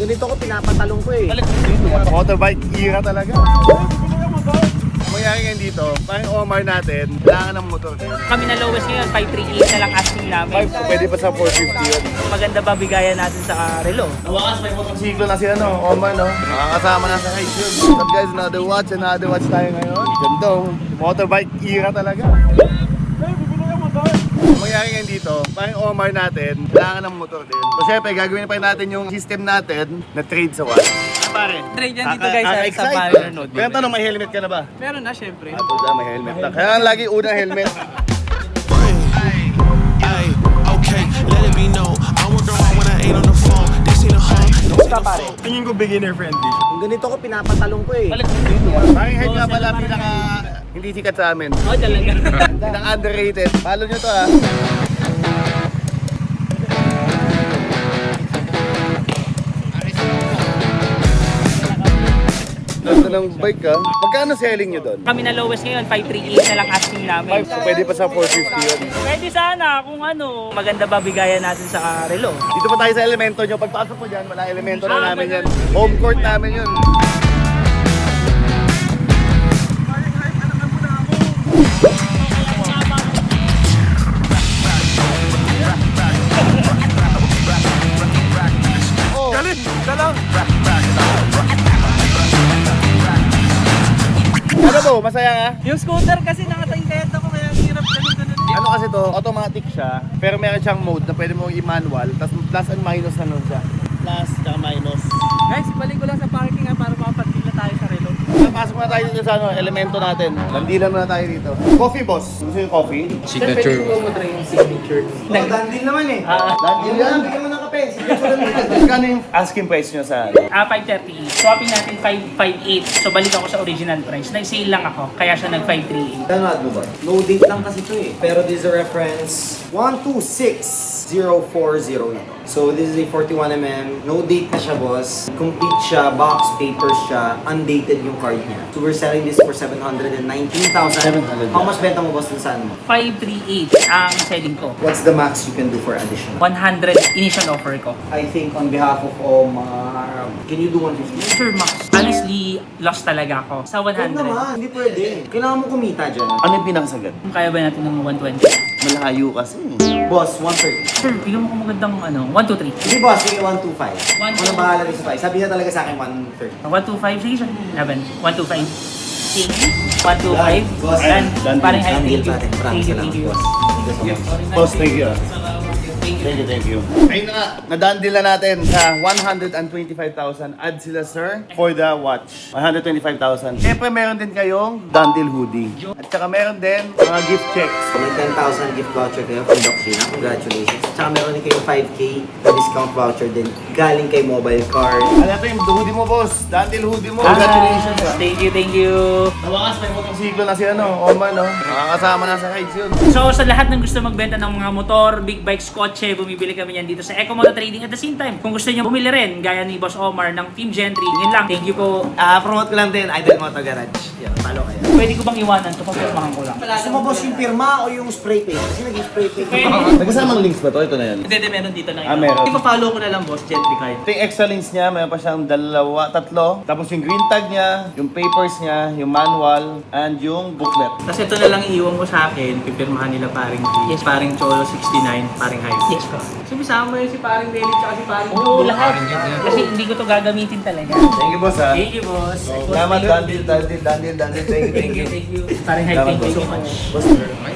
Ganito ko pinapatalong ko eh. Motorbike era talaga. Mangyari ngayon dito, parang Omar natin, kailangan ng motor din. Kami na lowest ngayon, 538 na lang asking namin. Pwede pa sa 450 yun. Maganda ba bigayan natin sa relo? Wakas may motorsiklo na sila no, Omar no. Makakasama na sa race yun. What's up guys, another watch tayo ngayon. Ganda oh, motorbike era talaga. Mangyari ngayon dito, parang Omar natin, kailangan ng motor din. So syempre, gagawin pa natin yung system natin na trade sa watch. Pare, Trade yan dito guys sa excite. Pioneer Node. Pero tanong, may helmet ka na ba? Meron na syempre. May helmet na. Kaya lagi unang helmet. Ay, okay, let it be known. I work around when I ain't on the phone. This ain't a hug. Basta pare. Tingin ko beginner friendly. Ganito ko pinapatalong ko eh. Parang head nga pala pinaka hindi sikat sa amin. Oh, talaga. Pinaka underrated. Follow nyo to ha. Ganda ng bike ha. Magkano selling nyo doon? Kami na lowest ngayon, 538 na lang asking namin. Pwede pa sa 450 yun. Pwede sana kung ano, maganda ba bigayan natin sa relo? Dito pa tayo sa elemento nyo. Pagpasok mo dyan, wala elemento na namin yan. Home court namin yun. Galit! Dalang! Ano po? Masaya ka? Yung scooter kasi nakatingkayat ako kaya hirap ganun-ganun. Ano kasi to, automatic siya, pero meron siyang mode na pwede mong i-manual, tapos plus and minus na nun siya. Plus, tsaka minus. Guys, ibalik ko lang sa parking para makapagpil na tayo sa relo. Pasok na tayo dito sa elemento natin. Landilan muna tayo dito. Coffee boss. Gusto yung coffee? Signature. Pwede ko mo try yung signature. Dandil naman eh. Landil yan. Bigyan mo ng kape. Signature lang. Magkano yung asking price nyo sa 538. Swapping natin 558. So balik ako sa original price. Nag-sale lang ako, kaya siya nag 538. Tanood mo ba? No date lang kasi ito eh. Pero this is a reference 126040 lang. So this is a 41mm. No date na siya, boss. Complete siya, box, papers siya, undated yung card niya. So we're selling this for 719,000. 700. How much benta mo, boss, dun sa ano mo? 538 ang selling ko. What's the max you can do for additional? 100 initial offer ko. I think on behalf of Omar, can you do 150? Sure, Max. Honestly, lost talaga ako. Sa Huwag 100. naman, hindi pwede. Kailangan mo kumita dyan. Ano yung pinakasagad? Kaya ba natin ng 120? Malayo kasi. Boss, 130. Sure, bigyan mo ko magandang 1, 2, 3. Hindi boss, sige 125. 125. Ano bahala rin sa 5? Sabi niya talaga sa akin 130. 125, sige, sir. 125. Sige. 125. Boss, Yan. done. Parang high, Done deal thank you. natin. Thank Maraming you, salamat, thank you. boss. Thank you so much. Boss, thank you. Thank you. Thank you. Ayun na nga, nadandil na natin sa 125,000. Add sila, sir, for the watch. 125,000. Siyempre, meron din kayong dandil hoodie. At saka meron din mga gift checks. May 10,000 gift voucher kayo from Doctrina. Congratulations. Tsaka meron din kayong 5K na discount voucher din. Galing kay mobile card. Ano ito yung hoodie mo, boss? Dandil hoodie mo. Congratulations. Thank you, thank you. Nawakas, may motorsiklo na si Omar, no? Makakasama na sa rides yun. So sa lahat ng gusto magbenta ng mga motor, big bikes, kotse, bumibili kami yan dito sa Eco Moto Trading. At the same time, kung gusto niyo bumili rin, gaya ni Boss Omar ng Team Gentry, yun lang. Thank you po. Promote ko lang din, Idol Moto Garage. Yan, follow kayo. Pwede ko bang iwanan ito? Papirmahan ko lang. Gusto mo boss yung pirma o yung spray paint? Kasi nag-spray paint. Nagkasamang links ba to? Ito na yan. Hindi, meron dito na Meron. Ipa-follow ko na lang, Boss Gentry card. Ito yung extra links niya, mayroon pa siyang tatlo. Tapos yung green tag niya, yung papers niya, yung manual, and yung booklet. Kasi ito na lang iiwan mo sa akin, pipirmahan nila paring G, Yes. paring Cholo 69, paring Hype. Yes, po. Sumisama yun si paring Deli tsaka si paring Oo, lahat. Kasi hindi ko to gagamitin talaga. Thank you, boss, ha? Thank you, Boss. Salamat, Dandil. Thank you. Thank you. Parang high, thank you so much.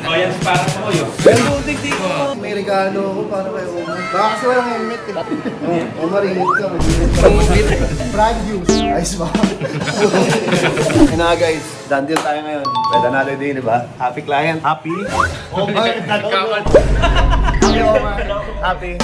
Oh, yan si parang Moyo. May regalo ako para kay Omar. Baka kasi walang helmet, eh. Omar, ingat ka. Brand new. Ayos ba? Ayun na nga, guys. Dandil tayo ngayon. Pwede another day, di ba? Happy client. Happy? Omar. Happy, Omar. Happy.